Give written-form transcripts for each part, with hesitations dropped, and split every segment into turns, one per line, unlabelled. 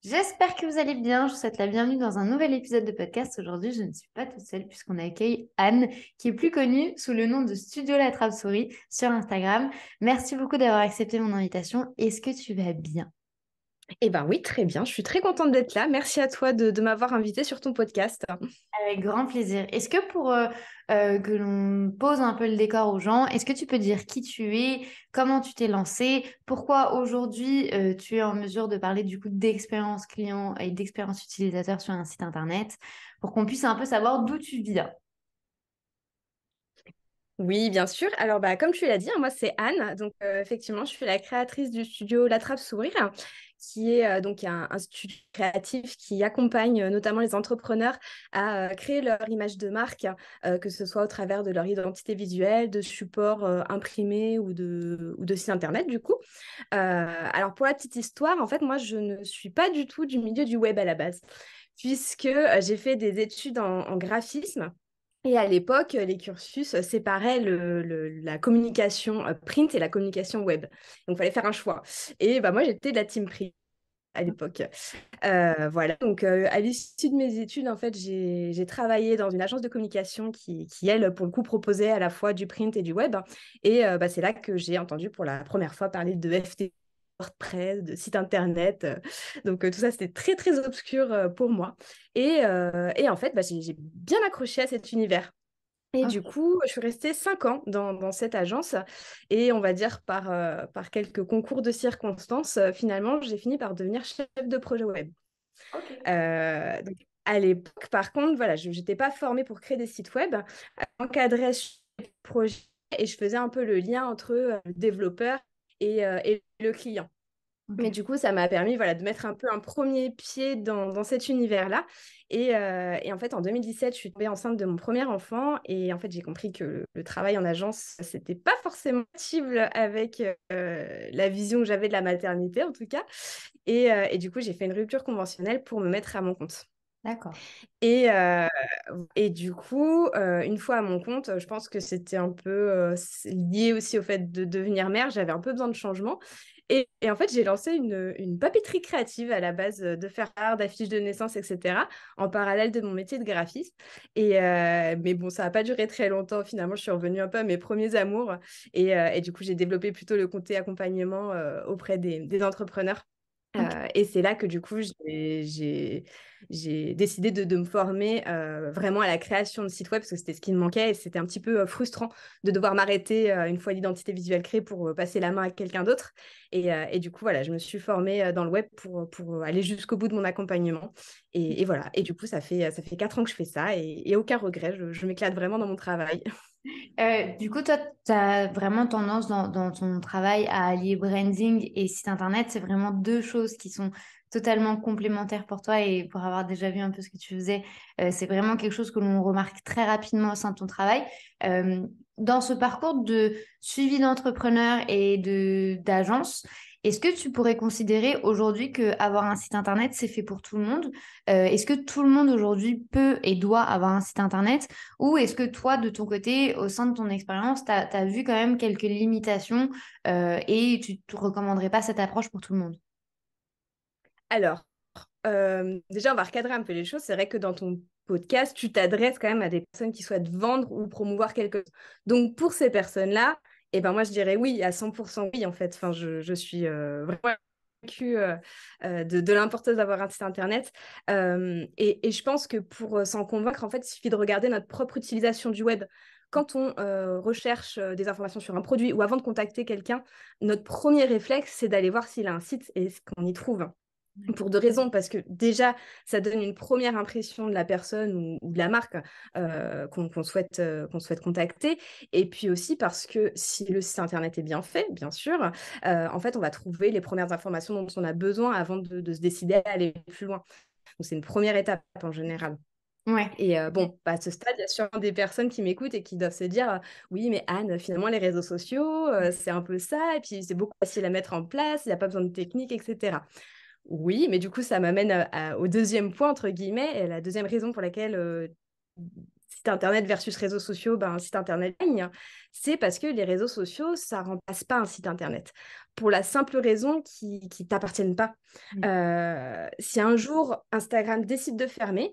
J'espère que vous allez bien. Je vous souhaite la bienvenue dans un nouvel épisode de podcast. Aujourd'hui, je ne suis pas toute seule puisqu'on accueille Anne, qui est plus connue sous le nom de Studio La Trappe-Souris sur Instagram. Merci beaucoup d'avoir accepté mon invitation. Est-ce que tu vas bien?
Eh ben oui, très bien. Je suis très contente d'être là. Merci à toi de m'avoir invitée sur ton podcast.
Avec grand plaisir. Est-ce que pour que l'on pose un peu le décor aux gens, est-ce que tu peux dire qui tu es, comment tu t'es lancé, pourquoi aujourd'hui tu es en mesure de parler du coup d'expérience client et d'expérience utilisateur sur un site internet, pour qu'on puisse un peu savoir d'où tu viens.
Oui, bien sûr. Alors, comme tu l'as dit, hein, moi, c'est Anne. Donc, effectivement, je suis la créatrice du studio La Trappe Sourire, qui est donc un studio créatif qui accompagne notamment les entrepreneurs à créer leur image de marque, que ce soit au travers de leur identité visuelle, de supports imprimés ou de sites internet, du coup. Alors, pour la petite histoire, en fait, moi, je ne suis pas du tout du milieu du web à la base, puisque j'ai fait des études en graphisme. Et à l'époque, les cursus séparaient la communication print et la communication web. Donc, il fallait faire un choix. Et moi, j'étais de la team print à l'époque. Voilà, donc à l'issue de mes études, en fait, j'ai travaillé dans une agence de communication qui, elle, pour le coup, proposait à la fois du print et du web. Et c'est là que j'ai entendu pour la première fois parler de FT, WordPress, de site internet. Donc tout ça, c'était très, très obscur pour moi. Et en fait, j'ai bien accroché à cet univers. Et du
Ok.
coup, je suis restée 5 ans dans cette agence et on va dire par quelques concours de circonstances, finalement, j'ai fini par devenir chef de projet web.
Ok.
Donc, à l'époque, par contre, voilà, je n'étais pas formée pour créer des sites web. J'encadrais chaque projet et je faisais un peu le lien entre le développeur et le client.
Ok.
Mais du coup, ça m'a permis voilà, de mettre un peu un premier pied dans cet univers-là. Et en fait, en 2017, je suis tombée enceinte de mon premier enfant. Et en fait, j'ai compris que le travail en agence, c'était pas forcément compatible avec la vision que j'avais de la maternité, en tout cas. Et du coup, j'ai fait une rupture conventionnelle pour me mettre à mon compte.
D'accord.
Et du coup, une fois à mon compte, je pense que c'était un peu lié aussi au fait de devenir mère. J'avais un peu besoin de changement. Et en fait, j'ai lancé une papeterie créative à la base de faire art, d'affiches de naissance, etc., en parallèle de mon métier de graphiste. Mais bon, ça n'a pas duré très longtemps. Finalement, je suis revenue un peu à mes premiers amours. Et du coup, j'ai développé plutôt le côté accompagnement auprès des entrepreneurs.
Ok.
Et c'est là que du coup, j'ai décidé de me former vraiment à la création de sites web parce que c'était ce qui me manquait et c'était un petit peu frustrant de devoir m'arrêter une fois l'identité visuelle créée pour passer la main à quelqu'un d'autre. Et du coup, voilà, je me suis formée dans le web pour aller jusqu'au bout de mon accompagnement. Et voilà. Et du coup, ça fait 4 ans que je fais ça et aucun regret. Je m'éclate vraiment dans mon travail.
Du coup, toi, tu as vraiment tendance dans ton travail à allier branding et site internet. C'est vraiment deux choses qui sont totalement complémentaires pour toi et pour avoir déjà vu un peu ce que tu faisais, c'est vraiment quelque chose que l'on remarque très rapidement au sein de ton travail. Euh, Dans ce parcours de suivi d'entrepreneur et d'agence, est-ce que tu pourrais considérer aujourd'hui que avoir un site internet, c'est fait pour tout le monde? Est-ce que tout le monde aujourd'hui peut et doit avoir un site internet? Ou est-ce que toi, de ton côté, au sein de ton expérience, tu as vu quand même quelques limitations et tu ne recommanderais pas cette approche pour tout le monde?
Alors, déjà, on va recadrer un peu les choses. C'est vrai que dans ton podcast, tu t'adresses quand même à des personnes qui souhaitent vendre ou promouvoir quelque chose. Donc, pour ces personnes-là, moi, je dirais oui, à 100% oui, en fait. Enfin, je suis vraiment convaincue de l'importance d'avoir un site internet. Et je pense que pour s'en convaincre, en fait, il suffit de regarder notre propre utilisation du web. Quand on recherche des informations sur un produit ou avant de contacter quelqu'un, notre premier réflexe, c'est d'aller voir s'il a un site et ce qu'on y trouve. Pour deux raisons, parce que déjà, ça donne une première impression de la personne ou de la marque qu'on souhaite contacter. Et puis aussi parce que si le site internet est bien fait, bien sûr, en fait, on va trouver les premières informations dont on a besoin avant de se décider à aller plus loin. Donc, c'est une première étape en général.
Ouais.
Et bon, à ce stade, il y a sûrement des personnes qui m'écoutent et qui doivent se dire, oui, mais Anne, finalement, les réseaux sociaux, c'est un peu ça, et puis c'est beaucoup facile à mettre en place, il n'y a pas besoin de technique, etc. Oui, mais du coup, ça m'amène au deuxième point, entre guillemets, et la deuxième raison pour laquelle site internet versus réseaux sociaux, un site internet en ligne, c'est parce que les réseaux sociaux, ça ne remplace pas un site internet. Pour la simple raison qu'ils ne t'appartiennent pas.
Mm.
Si un jour Instagram décide de fermer,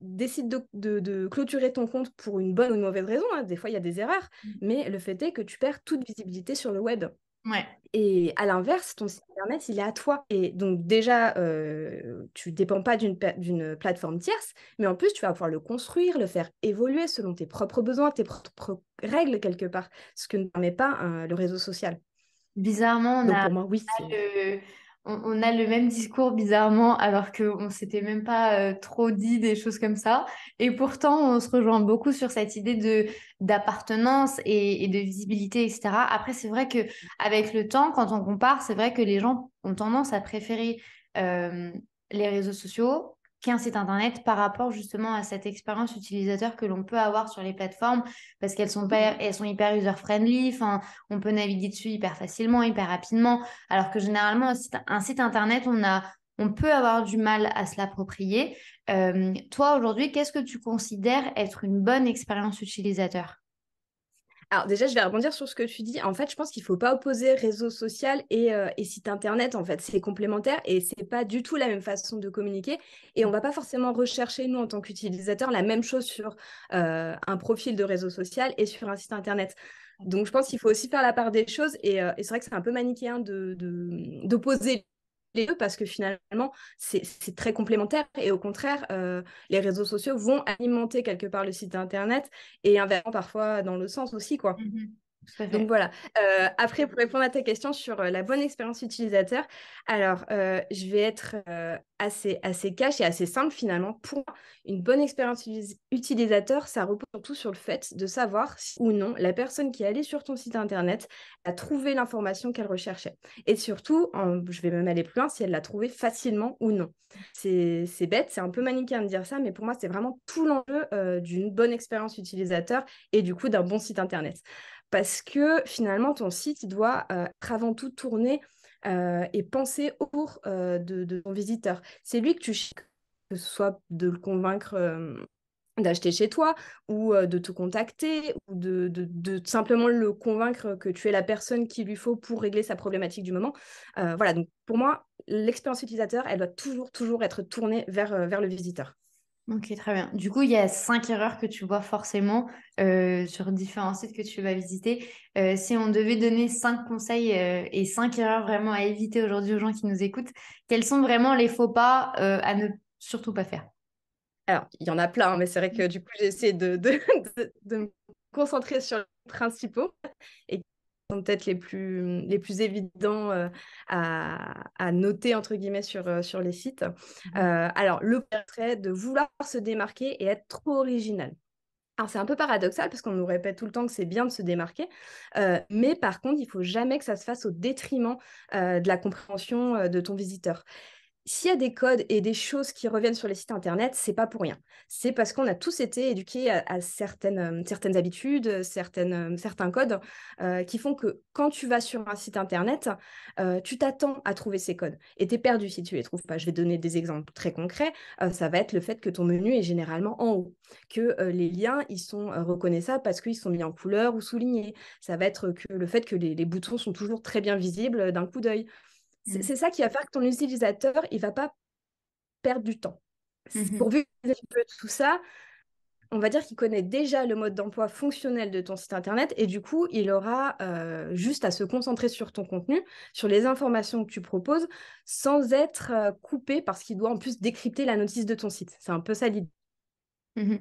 décide de clôturer ton compte pour une bonne ou une mauvaise raison, hein, des fois il y a des erreurs, mais le fait est que tu perds toute visibilité sur le web.
Ouais.
Et à l'inverse, ton site internet, il est à toi. Et donc déjà, tu dépends pas d'une plateforme tierce, mais en plus, tu vas pouvoir le construire, le faire évoluer selon tes propres besoins, tes propres règles quelque part, ce que ne permet pas le réseau social.
Bizarrement,
Donc pour moi, oui, c'est...
le, on a le même discours bizarrement, alors qu'on s'était même pas trop dit des choses comme ça. Et pourtant, on se rejoint beaucoup sur cette idée d'appartenance et de visibilité, etc. Après, c'est vrai que avec le temps, quand on compare, c'est vrai que les gens ont tendance à préférer euh, les réseaux sociaux qu'un site internet par rapport justement à cette expérience utilisateur que l'on peut avoir sur les plateformes parce qu'elles sont pas, elles sont hyper user-friendly. Enfin, on peut naviguer dessus hyper facilement, hyper rapidement. Alors que généralement, un site internet, on peut avoir du mal à se l'approprier. Toi, aujourd'hui, qu'est-ce que tu considères être une bonne expérience utilisateur?
Alors déjà, je vais rebondir sur ce que tu dis. En fait, je pense qu'il ne faut pas opposer réseau social et site internet. En fait, c'est complémentaire et c'est pas du tout la même façon de communiquer. Et on va pas forcément rechercher, nous, en tant qu'utilisateurs, la même chose sur un profil de réseau social et sur un site internet. Donc, je pense qu'il faut aussi faire la part des choses. Et c'est vrai que c'est un peu manichéen d'opposer les deux parce que finalement, c'est très complémentaire. Et au contraire, les réseaux sociaux vont alimenter quelque part le site internet et inversement parfois dans le sens aussi, quoi.
Mhm. Tout à
Donc
fait.
voilà. Après, pour répondre à ta question sur la bonne expérience utilisateur, alors je vais être assez cash et assez simple finalement. Pour moi, une bonne expérience utilisateur, ça repose surtout sur le fait de savoir si ou non la personne qui est allée sur ton site internet a trouvé l'information qu'elle recherchait. Et surtout, je vais même aller plus loin, si elle l'a trouvée facilement ou non. C'est bête, c'est un peu manichéen de dire ça, mais pour moi, c'est vraiment tout l'enjeu d'une bonne expérience utilisateur et du coup d'un bon site internet. Parce que finalement, ton site il doit être avant tout tourné et pensé autour de ton visiteur. C'est lui que tu cherches, que ce soit de le convaincre d'acheter chez toi ou de te contacter ou de simplement le convaincre que tu es la personne qu'il lui faut pour régler sa problématique du moment. Voilà, donc pour moi, l'expérience utilisateur, elle doit toujours être tournée vers le visiteur.
Ok, très bien. Du coup, il y a 5 erreurs que tu vois forcément sur différents sites que tu vas visiter. Si on devait donner 5 conseils et 5 erreurs vraiment à éviter aujourd'hui aux gens qui nous écoutent, quels sont vraiment les faux pas à ne surtout pas faire?
Alors, il y en a plein, hein, mais c'est vrai que du coup, j'essaie de me concentrer sur les principaux et qui sont peut-être les plus évidents à noter, entre guillemets, sur les sites. Alors, le premier serait de vouloir se démarquer et être trop original. Alors, c'est un peu paradoxal parce qu'on nous répète tout le temps que c'est bien de se démarquer, mais par contre, il ne faut jamais que ça se fasse au détriment de la compréhension de ton visiteur. S'il y a des codes et des choses qui reviennent sur les sites internet, c'est pas pour rien. C'est parce qu'on a tous été éduqués à certaines habitudes, certains codes qui font que quand tu vas sur un site internet, tu t'attends à trouver ces codes et tu es perdu si tu les trouves pas. Je vais donner des exemples très concrets. Ça va être le fait que ton menu est généralement en haut, que les liens ils sont reconnaissables parce qu'ils sont mis en couleur ou soulignés. Ça va être que le fait que les boutons sont toujours très bien visibles d'un coup d'œil.
Mhm.
C'est ça qui va faire que ton utilisateur, il va pas perdre du temps.
Mhm.
Pourvu qu'il ait un peu tout ça, on va dire qu'il connaît déjà le mode d'emploi fonctionnel de ton site internet et du coup, il aura juste à se concentrer sur ton contenu, sur les informations que tu proposes, sans être coupé parce qu'il doit en plus décrypter la notice de ton site. C'est un peu ça l'idée.
Mhm.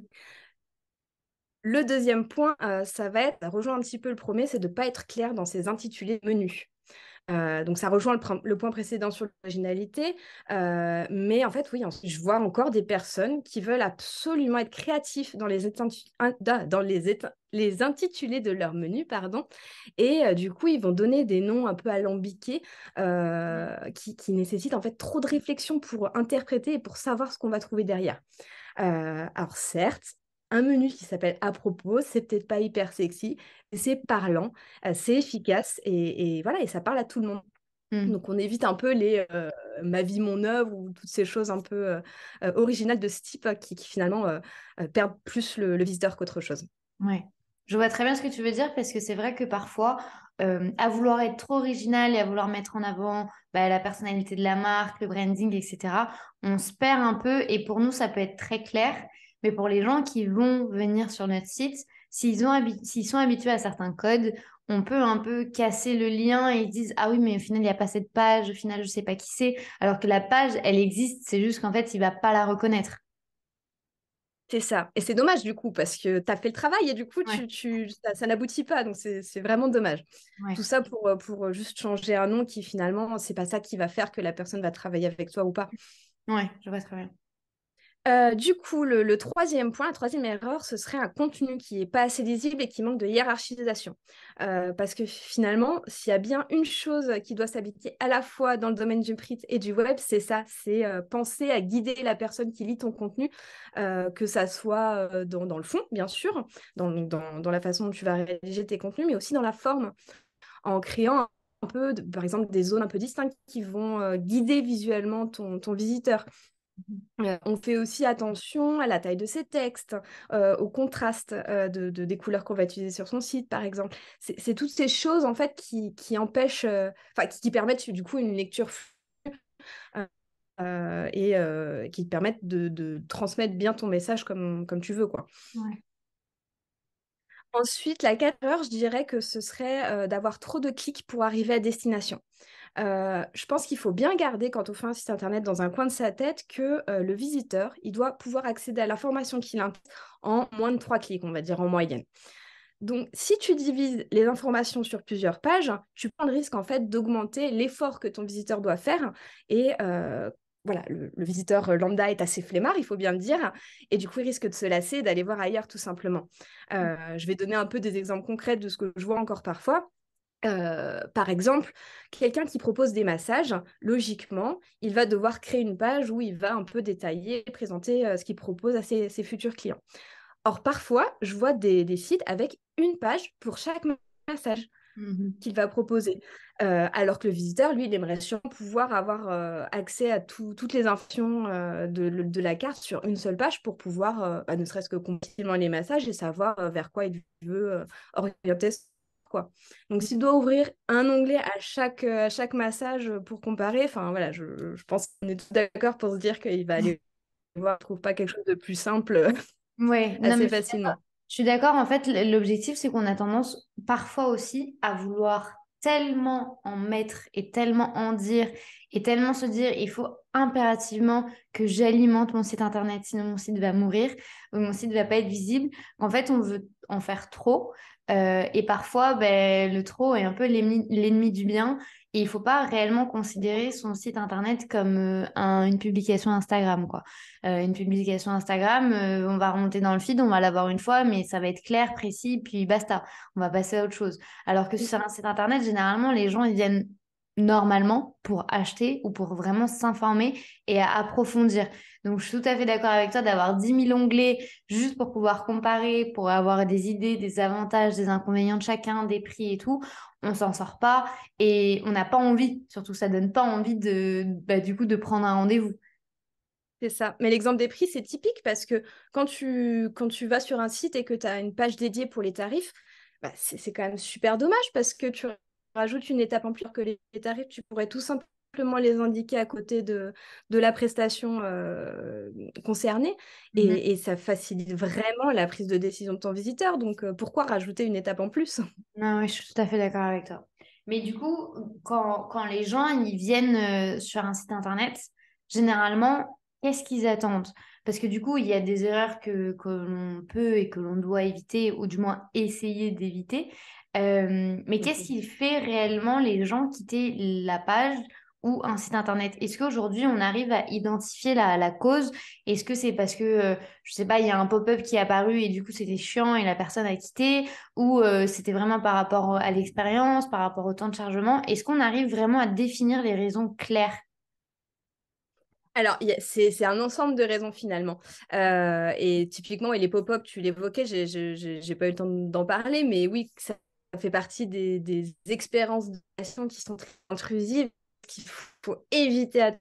Le deuxième point, ça va être, ça rejoint un petit peu le premier, c'est de ne pas être clair dans ses intitulés menus. Donc ça rejoint le point précédent sur l'originalité, mais en fait, oui, ensuite, je vois encore des personnes qui veulent absolument être créatifs dans les intitulés de leur menu, pardon, et du coup, ils vont donner des noms un peu alambiqués qui nécessitent en fait trop de réflexion pour interpréter et pour savoir ce qu'on va trouver derrière. Alors certes, un menu qui s'appelle à propos, c'est peut-être pas hyper sexy, mais c'est parlant, c'est efficace et voilà, et ça parle à tout le monde.
Mm.
Donc, on évite un peu les ma vie, mon œuvre ou toutes ces choses un peu originales de ce type qui finalement perdent plus le visiteur qu'autre chose.
Ouais. Je vois très bien ce que tu veux dire parce que c'est vrai que parfois, à vouloir être trop original et à vouloir mettre en avant bah, la personnalité de la marque, le branding, etc., on se perd un peu et pour nous, ça peut être très clair. Mais pour les gens qui vont venir sur notre site, s'ils sont habitués à certains codes, on peut un peu casser le lien et ils se disent, ah oui, mais au final, il n'y a pas cette page, au final, je ne sais pas qui c'est. Alors que la page, elle existe, c'est juste qu'en fait, il ne va pas la reconnaître.
C'est ça. Et c'est dommage du coup, parce que tu as fait le travail et du coup,
Ouais,
ça n'aboutit pas. Donc, c'est vraiment dommage.
ouais,
Tout ça pour juste changer un nom qui finalement, c'est pas ça qui va faire que la personne va travailler avec toi ou pas.
ouais, je vois très bien.
Du coup, le troisième point, la troisième erreur, ce serait un contenu qui n'est pas assez lisible et qui manque de hiérarchisation. Parce que finalement, s'il y a bien une chose qui doit s'habiter à la fois dans le domaine du print et du web, c'est ça, c'est penser à guider la personne qui lit ton contenu, que ça soit dans le fond, bien sûr, dans la façon dont tu vas rédiger tes contenus, mais aussi dans la forme, en créant un peu, par exemple, des zones un peu distinctes qui vont guider visuellement ton visiteur. On fait aussi attention à la taille de ses textes, au contraste des couleurs qu'on va utiliser sur son site, par exemple. C'est toutes ces choses, en fait, qui empêchent, enfin, qui permettent, du coup, une lecture euh, et qui te permettent de transmettre bien ton message comme tu veux, quoi.
Ouais.
Ensuite, la quatrième erreur, je dirais que ce serait d'avoir trop de clics pour arriver à destination. Je pense qu'il faut bien garder, quand on fait un site internet, dans un coin de sa tête que le visiteur, il doit pouvoir accéder à l'information qu'il a en moins de 3 clics, on va dire en moyenne. Donc, si tu divises les informations sur plusieurs pages, tu prends le risque en fait d'augmenter l'effort que ton visiteur doit faire. Et voilà, le visiteur lambda est assez flemmard, il faut bien le dire. Et du coup, il risque de se lasser et d'aller voir ailleurs tout simplement. Je vais donner un peu des exemples concrets de ce que je vois encore parfois. Par exemple, quelqu'un qui propose des massages, logiquement, il va devoir créer une page où il va un peu détailler, présenter ce qu'il propose à ses futurs clients. Or, parfois, je vois des sites avec une page pour chaque massage
Mhm.
qu'il va proposer. Alors que le visiteur, lui, il aimerait sûrement pouvoir avoir accès à toutes les informations de la carte sur une seule page pour pouvoir, ne serait-ce que compléter les massages et savoir vers quoi il veut orienter quoi. Donc, s'il doit ouvrir un onglet à chaque massage pour comparer, enfin voilà, je pense qu'on est tous d'accord pour se dire qu'il va aller voir, trouve pas quelque chose de plus simple
Ouais, non, mais
assez facilement.
je suis d'accord. En fait, l'objectif, c'est qu'on a tendance parfois aussi à vouloir tellement en mettre et tellement en dire et tellement se dire, il faut impérativement que j'alimente mon site internet, sinon mon site va mourir ou mon site va pas être visible. En fait, on veut en faire trop. Et parfois, ben, le trop est un peu l'ennemi du bien. Et il faut pas réellement considérer son site internet comme une publication Instagram, quoi. Une publication Instagram, on va remonter dans le feed, on va la voir une fois, mais ça va être clair, précis, puis basta. On va passer à autre chose. Alors que sur un site internet, généralement, les gens, ils viennent normalement pour acheter ou pour vraiment s'informer et à approfondir. Donc, je suis tout à fait d'accord avec toi d'avoir 10 000 onglets juste pour pouvoir comparer, pour avoir des idées, des avantages, des inconvénients de chacun, des prix et tout. On s'en sort pas et on n'a pas envie, surtout ça donne pas envie du coup, de prendre un rendez-vous.
C'est ça. Mais l'exemple des prix, c'est typique parce que quand tu vas sur un site et que tu as une page dédiée pour les tarifs, bah, c'est quand même super dommage parce que tu rajoutes une étape en plus alors que les tarifs, tu pourrais tout simplement les indiquer à côté de la prestation concernée et ça facilite vraiment la prise de décision de ton visiteur. Donc, pourquoi rajouter une étape en plus?
Non, ouais, je suis tout à fait d'accord avec toi. Mais du coup, quand les gens ils viennent sur un site internet, généralement, qu'est-ce qu'ils attendent? Parce que du coup, il y a des erreurs que l'on peut et que l'on doit éviter, ou du moins essayer d'éviter. Mais qu'est-ce qui fait réellement les gens quitter la page ou un site internet? Est-ce qu'aujourd'hui, on arrive à identifier la cause? Est-ce que c'est parce que, je sais pas, il y a un pop-up qui est apparu et du coup, c'était chiant et la personne a quitté? Ou c'était vraiment par rapport à l'expérience, par rapport au temps de chargement? Est-ce qu'on arrive vraiment à définir les raisons claires?
Alors, c'est un ensemble de raisons finalement. Et typiquement, et les pop-up, tu l'évoquais, j'ai pas eu le temps d'en parler, mais oui, ça fait partie des expériences de relation qui sont très intrusives, qu'il faut éviter.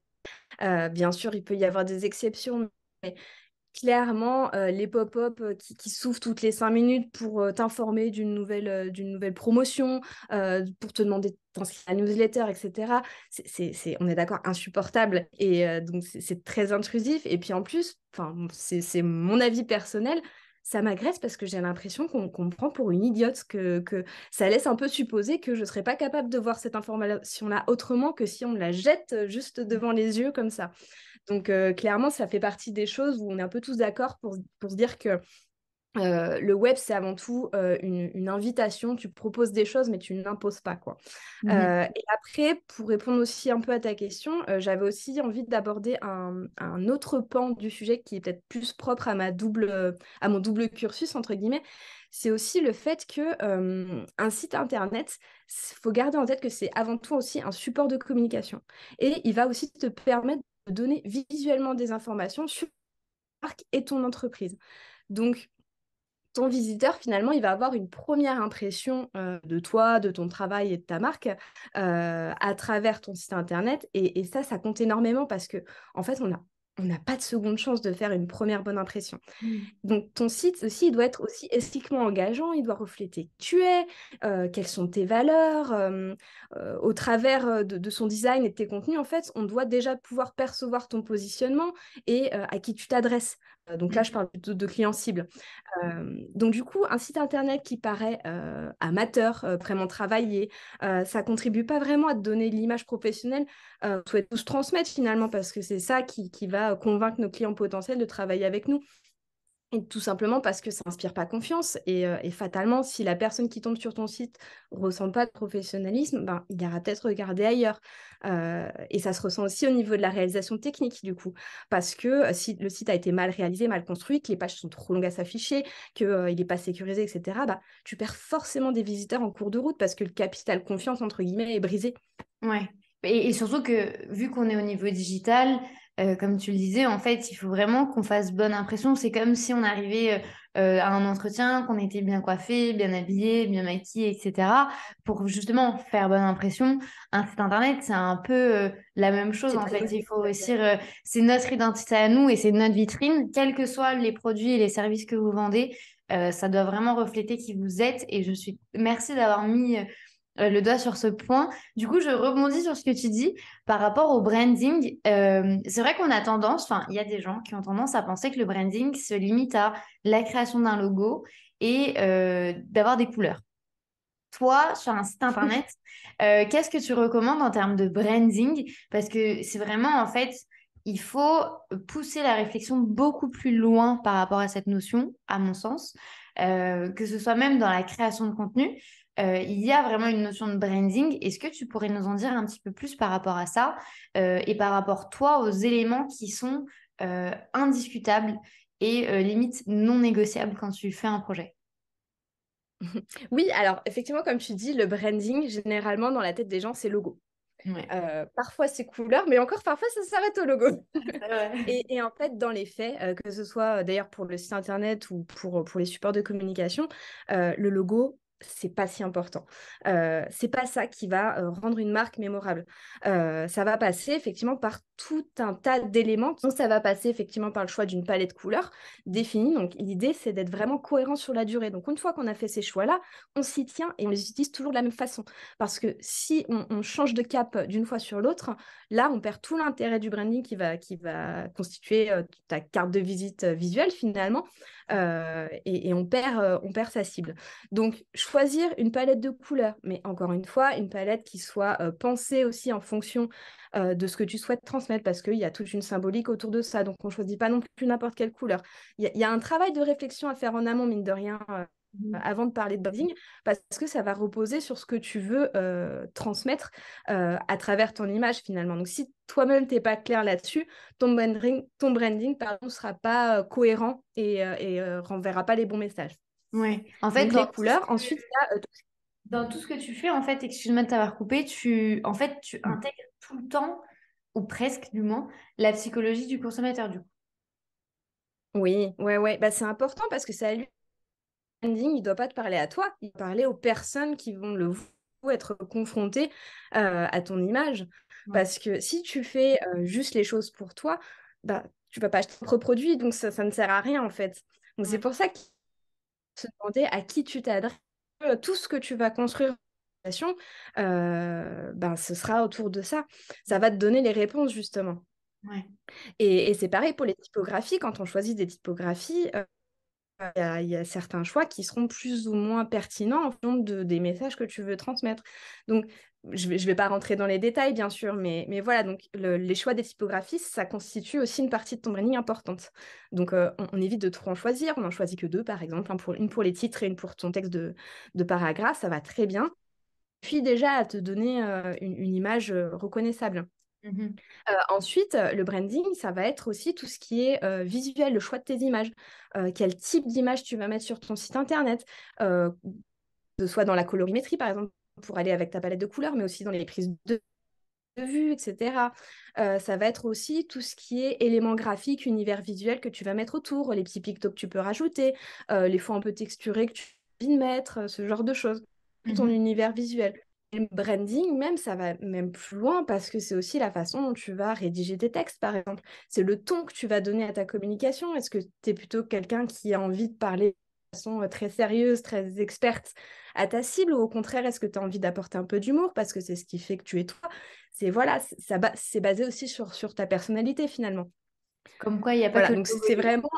Bien sûr, il peut y avoir des exceptions, mais clairement, les pop-up qui s'ouvrent toutes les 5 minutes pour t'informer d'une nouvelle promotion, pour te demander de t'inscrire à la newsletter, etc. On est d'accord, insupportable. Et donc, c'est très intrusif. Et puis en plus, c'est mon avis personnel, ça m'agresse parce que j'ai l'impression qu'on me prend pour une idiote, que ça laisse un peu supposer que je ne serais pas capable de voir cette information-là autrement que si on me la jette juste devant les yeux comme ça. Donc, clairement, ça fait partie des choses où on est un peu tous d'accord pour se dire que le web, c'est avant tout une invitation. Tu proposes des choses, mais tu n'imposes pas, quoi.
Mhm.
Et après, pour répondre aussi un peu à ta question, j'avais aussi envie d'aborder un autre pan du sujet qui est peut-être plus propre à à mon double cursus, entre guillemets. C'est aussi le fait que un site internet, il faut garder en tête que c'est avant tout aussi un support de communication. Et il va aussi te permettre de donner visuellement des informations sur ta marque et ton entreprise. Donc, ton visiteur, finalement, il va avoir une première impression de toi, de ton travail et de ta marque à travers ton site internet. Et ça compte énormément parce que, en fait, on n'a pas de seconde chance de faire une première bonne impression.
Mhm.
Donc, ton site aussi, il doit être aussi esthétiquement engageant, il doit refléter qui tu es, quelles sont tes valeurs. Au travers de son design et de tes contenus, en fait, on doit déjà pouvoir percevoir ton positionnement et à qui tu t'adresses. Donc là, je parle plutôt de clients cibles. Donc du coup, un site internet qui paraît amateur, vraiment travaillé, ça contribue pas vraiment à te donner l'image professionnelle qu'on souhaite tous transmettre finalement, parce que c'est ça qui va convaincre nos clients potentiels de travailler avec nous. Et tout simplement parce que ça inspire pas confiance. Et fatalement, si la personne qui tombe sur ton site ressent pas de professionnalisme, ben, il ira peut-être regarder ailleurs. Et ça se ressent aussi au niveau de la réalisation technique, du coup. Parce que si le site a été mal réalisé, mal construit, que les pages sont trop longues à s'afficher, qu'il n'est pas sécurisé, etc., bah, tu perds forcément des visiteurs en cours de route parce que le capital confiance, entre guillemets, est brisé.
Ouais. Et surtout que vu qu'on est au niveau digital, comme tu le disais, en fait, il faut vraiment qu'on fasse bonne impression. C'est comme si on arrivait à un entretien, qu'on était bien coiffé, bien habillé, bien maquillé, etc. Pour justement faire bonne impression. Un site internet, c'est un peu la même chose,
C'est
en
très
fait. Il
logique.
faut réussir, c'est notre identité à nous et c'est notre vitrine, quels que soient les produits et les services que vous vendez. Ça doit vraiment refléter qui vous êtes. Et je suis, merci d'avoir mis le doigt sur ce point. Du coup, je rebondis sur ce que tu dis par rapport au branding. C'est vrai qu'on a tendance, enfin, il y a des gens qui ont tendance à penser que le branding se limite à la création d'un logo et d'avoir des couleurs. Toi, sur un site internet, qu'est-ce que tu recommandes en termes de branding? Parce que c'est vraiment, en fait, il faut pousser la réflexion beaucoup plus loin par rapport à cette notion, à mon sens, que ce soit même dans la création de contenu. Il y a vraiment une notion de branding. Est-ce que tu pourrais nous en dire un petit peu plus par rapport à ça et par rapport, toi, aux éléments qui sont indiscutables et limite non négociables quand tu fais un projet?
Oui, alors effectivement, comme tu dis, le branding, généralement, dans la tête des gens, c'est logo.
Ouais.
Parfois c'est couleur, mais encore parfois ça s'arrête au logo.
C'est vrai.
Et en fait, dans les faits, que ce soit d'ailleurs pour le site internet ou pour les supports de communication, le logo, c'est pas si important. C'est pas ça qui va rendre une marque mémorable. Ça va passer effectivement par tout un tas d'éléments. Donc, ça va passer effectivement par le choix d'une palette couleur définie. Donc, l'idée, c'est d'être vraiment cohérent sur la durée. Donc, une fois qu'on a fait ces choix-là, on s'y tient et on les utilise toujours de la même façon. Parce que si on change de cap d'une fois sur l'autre, là, on perd tout l'intérêt du branding qui va constituer ta carte de visite visuelle finalement, et on perd sa cible. Donc, choisir une palette de couleurs, mais encore une fois, une palette qui soit pensée aussi en fonction de ce que tu souhaites transmettre, parce qu'il y a toute une symbolique autour de ça. Donc, on ne choisit pas non plus n'importe quelle couleur. Il y a un travail de réflexion à faire en amont, mine de rien, avant de parler de branding, parce que ça va reposer sur ce que tu veux transmettre à travers ton image finalement. Donc si toi-même t'es pas clair là-dessus, ton branding pardon, sera pas cohérent et renverra pas les bons messages.
Ouais. En fait,
Donc les couleurs, ensuite il y a
dans tout ce que tu fais, en fait, excuse-moi de t'avoir coupé, en fait, tu intègres tout le temps, ou presque du moins, la psychologie du consommateur, du coup.
oui, ouais, ouais, bah, c'est important parce que ça allume branding, il ne doit pas te parler à toi, il doit parler aux personnes qui vont être confrontées à ton image.
Ouais,
Parce que si tu fais juste les choses pour toi, bah, tu ne vas pas acheter ton produit, donc ça ne sert à rien en fait. Donc c'est
ouais.
pour ça qu'il faut se demander à qui tu t'adresses. Tout ce que tu vas construire, ben, ce sera autour de ça. Ça va te donner les réponses justement.
Ouais.
Et c'est pareil pour les typographies. Quand on choisit des typographies, il y a certains choix qui seront plus ou moins pertinents en fonction des messages que tu veux transmettre. Donc, je vais pas rentrer dans les détails, bien sûr, mais voilà, donc les choix des typographies, ça constitue aussi une partie de ton branding importante. Donc, on évite de trop en choisir. On n'en choisit que deux, par exemple, une pour les titres et une pour ton texte de paragraphe. Ça va très bien. Puis déjà, à te donner une image reconnaissable.
Mhm.
Ensuite, le branding, ça va être aussi tout ce qui est visuel, le choix de tes images. Quel type d'image tu vas mettre sur ton site internet, que ce soit dans la colorimétrie, par exemple, pour aller avec ta palette de couleurs, mais aussi dans les prises de vue, etc. Ça va être aussi tout ce qui est éléments graphiques, univers visuel que tu vas mettre autour, les petits pictos que tu peux rajouter, les fonds un peu texturés que tu as envie de mettre, ce genre de choses. Tout ton
Mhm.
univers visuel. Et le branding, même, ça va même plus loin parce que c'est aussi la façon dont tu vas rédiger tes textes, par exemple. C'est le ton que tu vas donner à ta communication. Est-ce que tu es plutôt quelqu'un qui a envie de parler de façon très sérieuse, très experte à ta cible, ou au contraire, est-ce que tu as envie d'apporter un peu d'humour parce que c'est ce qui fait que tu es toi? C'est voilà, c'est basé aussi sur ta personnalité finalement.
Comme quoi, il n'y a pas
Voilà,
que le
donc
logo.
c'est vraiment,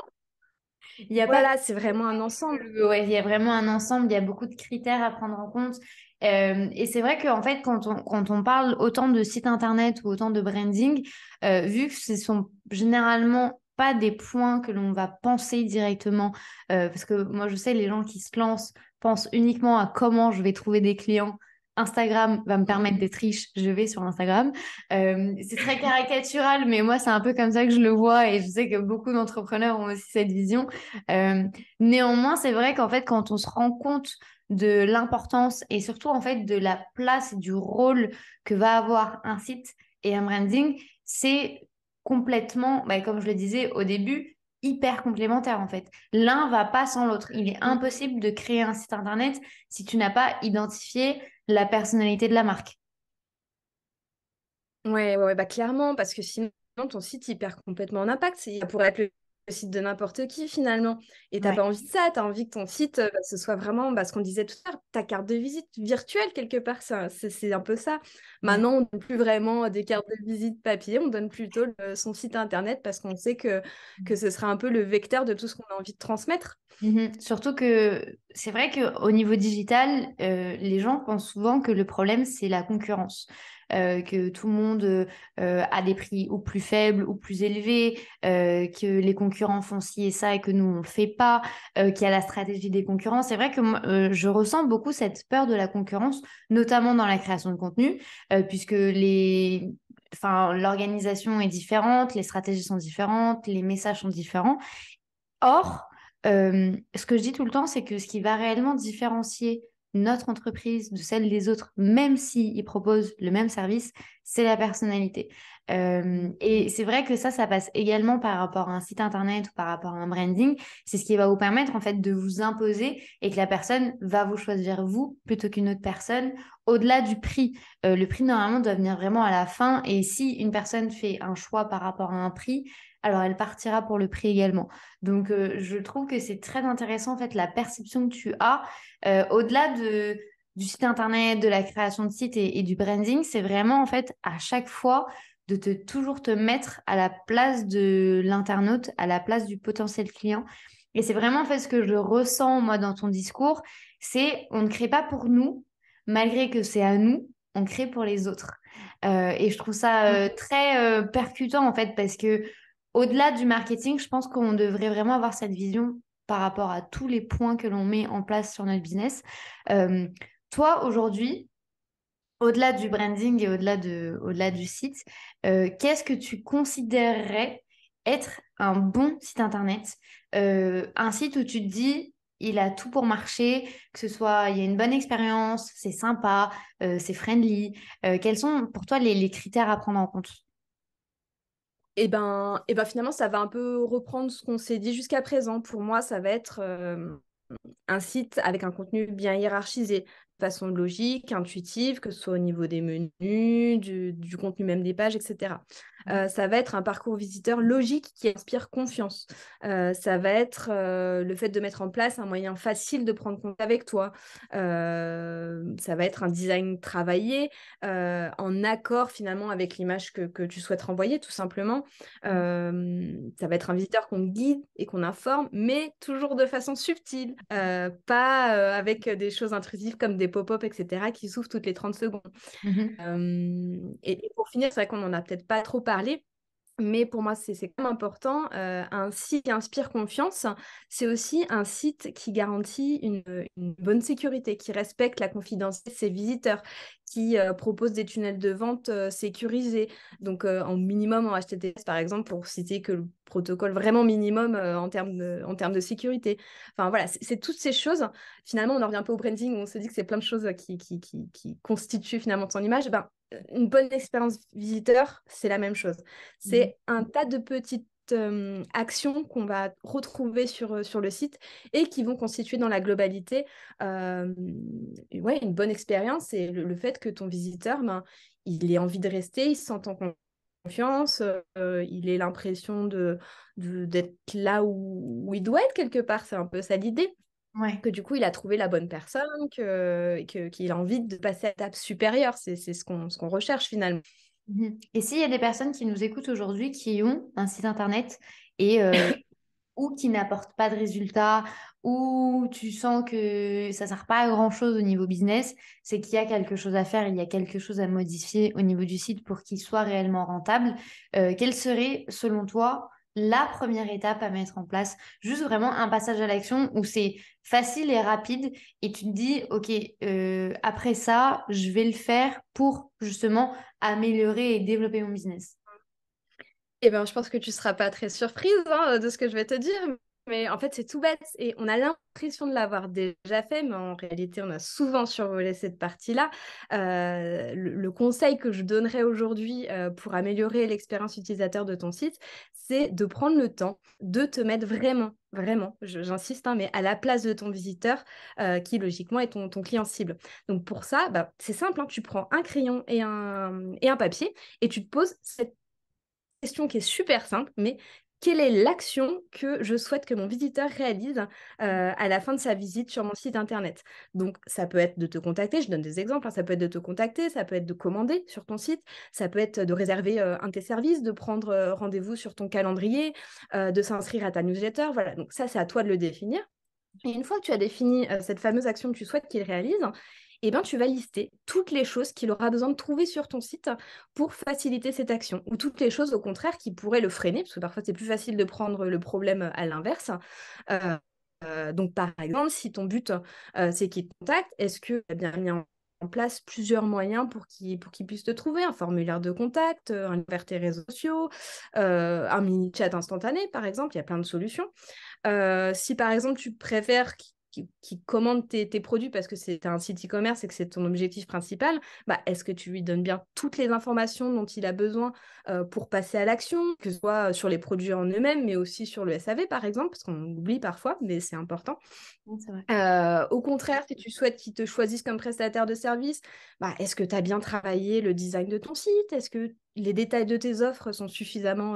Il n'y a pas
voilà, c'est vraiment un ensemble.
Ouais, il y a vraiment un ensemble, il y a beaucoup de critères à prendre en compte. Et c'est vrai qu'en fait, quand on parle autant de sites internet ou autant de branding, vu que ce sont généralement pas des points que l'on va penser directement, parce que moi je sais, les gens qui se lancent pensent uniquement à comment je vais trouver des clients. Instagram va me permettre d'être riche, je vais sur Instagram. C'est très caricatural, mais moi c'est un peu comme ça que je le vois et je sais que beaucoup d'entrepreneurs ont aussi cette vision. Euh, Néanmoins, c'est vrai qu'en fait, quand on se rend compte de l'importance et surtout en fait de la place et du rôle que va avoir un site et un branding, c'est complètement, bah, comme je le disais au début, hyper complémentaire en fait. L'un va pas sans l'autre. Il est impossible de créer un site internet si tu n'as pas identifié la personnalité de la marque.
Ouais, ouais, ouais, bah clairement, parce que sinon, ton site, il perd complètement en impact. Ça pourrait être le site de n'importe qui, finalement. Et t'as
Ouais.
pas envie de ça. Tu as envie que ton site, bah, ce soit vraiment ce qu'on disait tout à l'heure, ta carte de visite virtuelle, quelque part. C'est un peu ça.
Ouais.
Maintenant, on ne donne plus vraiment des cartes de visite papier. On donne plutôt son site Internet parce qu'on sait que ce sera un peu le vecteur de tout ce qu'on a envie de transmettre.
Mhm. Surtout que c'est vrai qu'au niveau digital, les gens pensent souvent que le problème, c'est la concurrence. Que tout le monde a des prix ou plus faibles ou plus élevés, que les concurrents font ci et ça et que nous, on ne fait pas, qu'il y a la stratégie des concurrents. C'est vrai que moi, je ressens beaucoup cette peur de la concurrence, notamment dans la création de contenu, puisque enfin, l'organisation est différente, les stratégies sont différentes, les messages sont différents. Or, ce que je dis tout le temps, c'est que ce qui va réellement différencier notre entreprise de celle des autres, même s'ils proposent le même service, c'est la personnalité. Et c'est vrai que ça passe également par rapport à un site internet ou par rapport à un branding. C'est ce qui va vous permettre en fait de vous imposer et que la personne va vous choisir vous plutôt qu'une autre personne. Au-delà du prix, le prix normalement doit venir vraiment à la fin. Et si une personne fait un choix par rapport à un prix, alors elle partira pour le prix également. Donc, je trouve que c'est très intéressant, en fait, la perception que tu as, au-delà du site internet, de la création de site et du branding, c'est vraiment, en fait, à chaque fois, de toujours te mettre à la place de l'internaute, à la place du potentiel client. Et c'est vraiment, en fait, ce que je ressens, moi, dans ton discours, c'est on ne crée pas pour nous, malgré que c'est à nous, on crée pour les autres. Et je trouve ça très percutant, en fait, parce que au-delà du marketing, je pense qu'on devrait vraiment avoir cette vision par rapport à tous les points que l'on met en place sur notre business. Euh, Toi, aujourd'hui, au-delà du branding et au-delà du site, qu'est-ce que tu considérerais être un bon site internet? Un site où tu te dis, il a tout pour marcher, que ce soit, il y a une bonne expérience, c'est sympa, c'est friendly. Quels sont pour toi les critères à prendre en compte?
Et ben finalement, ça va un peu reprendre ce qu'on s'est dit jusqu'à présent. Pour moi, ça va être un site avec un contenu bien hiérarchisé, de façon logique, intuitive, que ce soit au niveau des menus, du contenu même des pages, etc. Ça va être un parcours visiteur logique qui inspire confiance. Ça va être le fait de mettre en place un moyen facile de prendre contact avec toi. Ça va être un design travaillé, en accord finalement avec l'image que tu souhaites renvoyer, tout simplement. Ça va être un visiteur qu'on guide et qu'on informe, mais toujours de façon subtile, pas avec des choses intrusives comme des pop-up, etc., qui s'ouvrent toutes les 30 secondes.
Mhm.
Et pour finir, c'est vrai qu'on n'en a peut-être pas trop parlé, mais pour moi, c'est quand même important. Un site qui inspire confiance, c'est aussi un site qui garantit une bonne sécurité, qui respecte la confidentialité de ses visiteurs, qui propose des tunnels de vente sécurisés. Donc, en minimum en HTTPS, par exemple, pour citer que le protocole vraiment minimum en termes de sécurité. Enfin, voilà, c'est toutes ces choses. Finalement, on en revient un peu au branding, où on se dit que c'est plein de choses qui constituent finalement ton image. Ben, une bonne expérience visiteur, c'est la même chose.
Mhm.
C'est un tas de petites actions qu'on va retrouver sur le site et qui vont constituer dans la globalité ouais, une bonne expérience et le fait que ton visiteur, ben, il ait envie de rester, il se sente en confiance, il ait l'impression d'être là où il doit être quelque part. C'est un peu ça l'idée.
Ouais.
Que du coup, il a trouvé la bonne personne, qu'il a envie de passer à l'étape supérieure. C'est ce qu'on recherche finalement.
Mhm. Et s'il y a des personnes qui nous écoutent aujourd'hui qui ont un site internet et ou qui n'apportent pas de résultats, ou tu sens que ça sert pas à grand-chose au niveau business, c'est qu'il y a quelque chose à faire, il y a quelque chose à modifier au niveau du site pour qu'il soit réellement rentable. Quelle serait, selon toi, la première étape à mettre en place? Juste vraiment un passage à l'action où c'est facile et rapide et tu te dis, OK, après ça, je vais le faire pour justement améliorer et développer mon business.
Eh ben, je pense que tu seras pas très surprise hein, de ce que je vais te dire, mais en fait, c'est tout bête et on a l'impression de l'avoir déjà fait, mais en réalité, on a souvent survolé cette partie-là. Le conseil que je donnerais aujourd'hui pour améliorer l'expérience utilisateur de ton site, c'est de prendre le temps de te mettre vraiment, vraiment, j'insiste, hein, mais à la place de ton visiteur qui logiquement est ton client cible. Donc pour ça, bah, c'est simple, hein, tu prends un crayon et un papier et tu te poses cette question qui est super simple, mais quelle est l'action que je souhaite que mon visiteur réalise à la fin de sa visite sur mon site internet? Donc, ça peut être de te contacter, je donne des exemples, hein, ça peut être de te contacter, ça peut être de commander sur ton site, ça peut être de réserver un de tes services, de prendre rendez-vous sur ton calendrier, de s'inscrire à ta newsletter. Voilà, donc ça, c'est à toi de le définir. Et une fois que tu as défini cette fameuse action que tu souhaites qu'il réalise, eh ben, tu vas lister toutes les choses qu'il aura besoin de trouver sur ton site pour faciliter cette action, ou toutes les choses au contraire qui pourraient le freiner, parce que parfois c'est plus facile de prendre le problème à l'inverse. Euh, donc par exemple, si ton but c'est qu'il te contacte, est-ce que tu as bien mis en place plusieurs moyens pour qu'il puisse te trouver, un formulaire de contact, un lien vers tes réseaux sociaux, un mini chat instantané par exemple, il y a plein de solutions. Si par exemple tu préfères qu'il commande tes produits parce que c'est un site e-commerce et que c'est ton objectif principal, bah, est-ce que tu lui donnes bien toutes les informations dont il a besoin pour passer à l'action, que ce soit sur les produits en eux-mêmes, mais aussi sur le SAV par exemple, parce qu'on oublie parfois, mais c'est important.
Ouais, c'est vrai.
Au contraire, si tu souhaites qu'ils te choisissent comme prestataire de service, bah, est-ce que tu as bien travaillé le design de ton site? Est-ce que les détails de tes offres sont suffisamment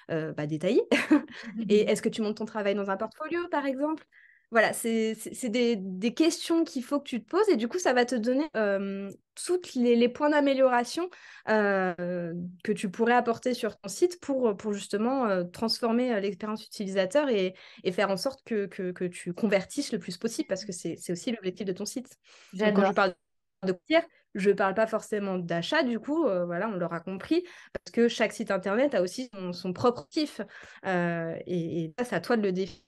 bah, détaillés? Et est-ce que tu montes ton travail dans un portfolio, par exemple? Voilà, c'est des questions qu'il faut que tu te poses et du coup, ça va te donner tous les points d'amélioration que tu pourrais apporter sur ton site pour justement transformer l'expérience utilisateur et faire en sorte que tu convertisses le plus possible parce que c'est aussi l'objectif de ton site. Donc, quand je
J'adore.
parle de convertir, je ne parle pas forcément d'achat, du coup, voilà, on l'aura compris, parce que chaque site internet a aussi son propre objectif. Et ça, c'est à toi de le définir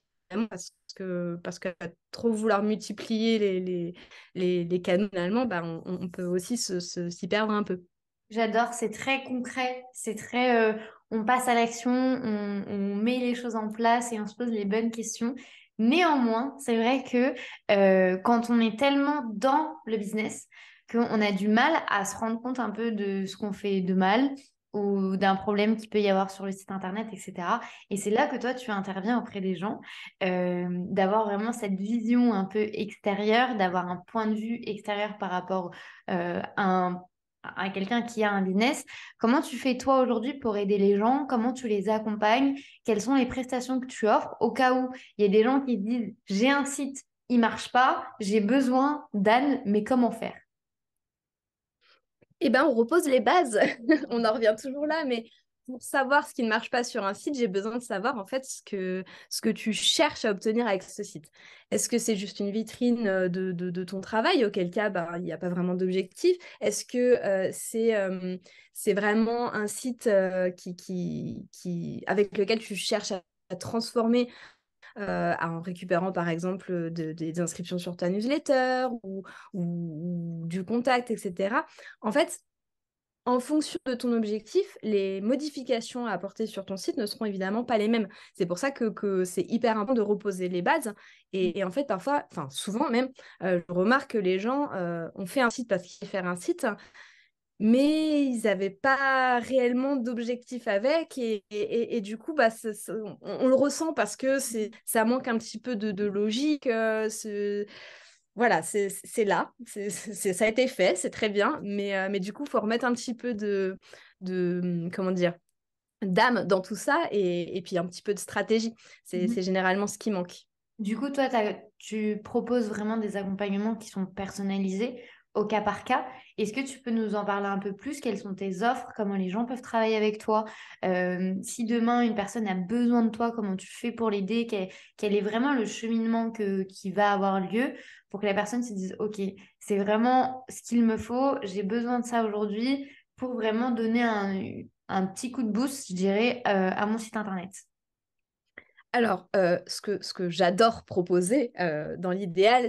parce que trop vouloir multiplier les canaux, finalement, bah, on peut aussi s'y perdre un peu.
J'adore, c'est très concret, c'est très, on passe à l'action, on met les choses en place et on se pose les bonnes questions. Néanmoins, c'est vrai que quand on est tellement dans le business, qu'on a du mal à se rendre compte un peu de ce qu'on fait de mal ou d'un problème qu'il peut y avoir sur le site internet, etc. Et c'est là que toi, tu interviens auprès des gens, d'avoir vraiment cette vision un peu extérieure, d'avoir un point de vue extérieur par rapport à quelqu'un qui a un business. Comment tu fais toi aujourd'hui pour aider les gens? Comment tu les accompagnes? Quelles sont les prestations que tu offres au cas où il y a des gens qui se disent, j'ai un site, il marche pas, j'ai besoin d'Anne, mais comment faire?
Eh ben, on repose les bases. On en revient toujours là, mais pour savoir ce qui ne marche pas sur un site, j'ai besoin de savoir en fait ce que tu cherches à obtenir avec ce site. Est-ce que c'est juste une vitrine de ton travail, auquel cas ben, il n'y a pas vraiment d'objectif? Est-ce que c'est vraiment un site avec lequel tu cherches à transformer en récupérant par exemple des inscriptions sur ta newsletter ou du contact, etc. En fait, en fonction de ton objectif, les modifications à apporter sur ton site ne seront évidemment pas les mêmes. C'est pour ça que c'est hyper important de reposer les bases. Et en fait, parfois, enfin souvent même, je remarque que les gens ont fait un site parce qu'ils veulent faire un site, mais ils n'avaient pas réellement d'objectif avec. Et du coup, bah, on le ressent parce que ça manque un petit peu de logique. Voilà, c'est là, ça a été fait, c'est très bien, mais du coup, il faut remettre un petit peu comment dire, d'âme dans tout ça et puis un petit peu de stratégie. C'est généralement ce qui manque.
Du coup, toi, tu proposes vraiment des accompagnements qui sont personnalisés au cas par cas. Est-ce que tu peux nous en parler un peu plus? Quelles sont tes offres? Comment les gens peuvent travailler avec toi? Si demain, une personne a besoin de toi, comment tu fais pour l'aider? Quel est vraiment le cheminement qui va avoir lieu pour que la personne se dise, OK, c'est vraiment ce qu'il me faut, j'ai besoin de ça aujourd'hui pour vraiment donner un petit coup de boost, je dirais, à mon site internet.
Alors, ce que j'adore proposer dans l'idéal,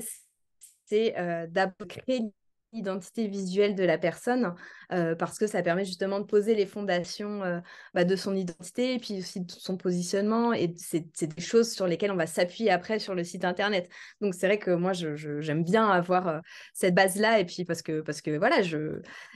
c'est d'abord créer l'identité visuelle de la personne parce que ça permet justement de poser les fondations bah, de son identité et puis aussi de son positionnement et c'est des choses sur lesquelles on va s'appuyer après sur le site internet. Donc c'est vrai que moi j'aime bien avoir cette base-là et puis parce que voilà,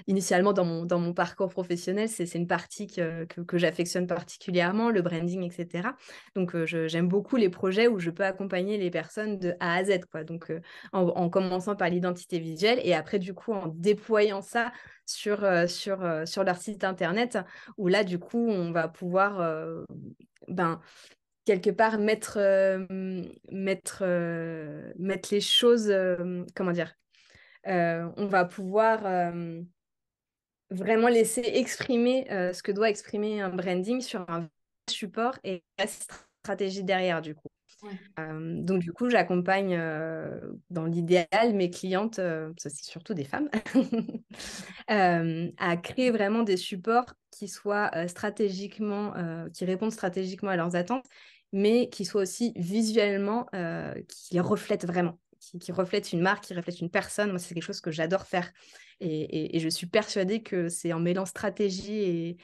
initialement dans mon parcours professionnel, c'est une partie que j'affectionne particulièrement, le branding, etc. Donc j'aime beaucoup les projets où je peux accompagner les personnes de A à Z, quoi. Donc en commençant par l'identité visuelle et après, du coup, en déployant ça sur leur site internet, où là, du coup, on va pouvoir ben, quelque part mettre les choses, comment dire, on va pouvoir vraiment laisser exprimer ce que doit exprimer un branding sur un support et la stratégie derrière, du coup.
Ouais.
Donc, du coup, j'accompagne dans l'idéal mes clientes, ça c'est surtout des femmes, à créer vraiment des supports qui soient stratégiquement, qui répondent stratégiquement à leurs attentes, mais qui soient aussi visuellement, qui les reflètent vraiment, qui reflètent une marque, qui reflètent une personne. Moi, c'est quelque chose que j'adore faire. Et je suis persuadée que c'est en mêlant stratégie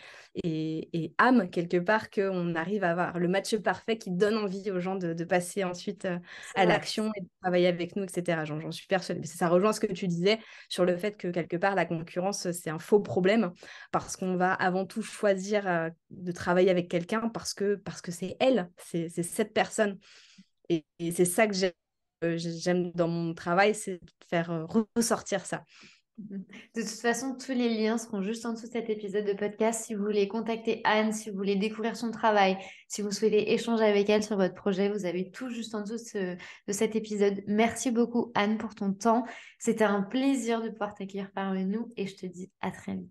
et âme, quelque part, qu'on arrive à avoir le match parfait qui donne envie aux gens de passer ensuite
C'est
à
vrai.
l'action et de travailler avec nous, etc. J'en suis persuadée. Ça rejoint ce que tu disais sur le fait que, quelque part, la concurrence, c'est un faux problème parce qu'on va avant tout choisir de travailler avec quelqu'un parce que c'est elle, c'est cette personne. Et c'est ça que j'aime dans mon travail, c'est de faire ressortir ça.
De toute façon, tous les liens seront juste en dessous de cet épisode de podcast. Si vous voulez contacter Anne, si vous voulez découvrir son travail, si vous souhaitez échanger avec elle sur votre projet, vous avez tout juste en dessous de cet épisode. Merci beaucoup, Anne, pour ton temps. C'était un plaisir de pouvoir t'accueillir parmi nous et je te dis à très vite.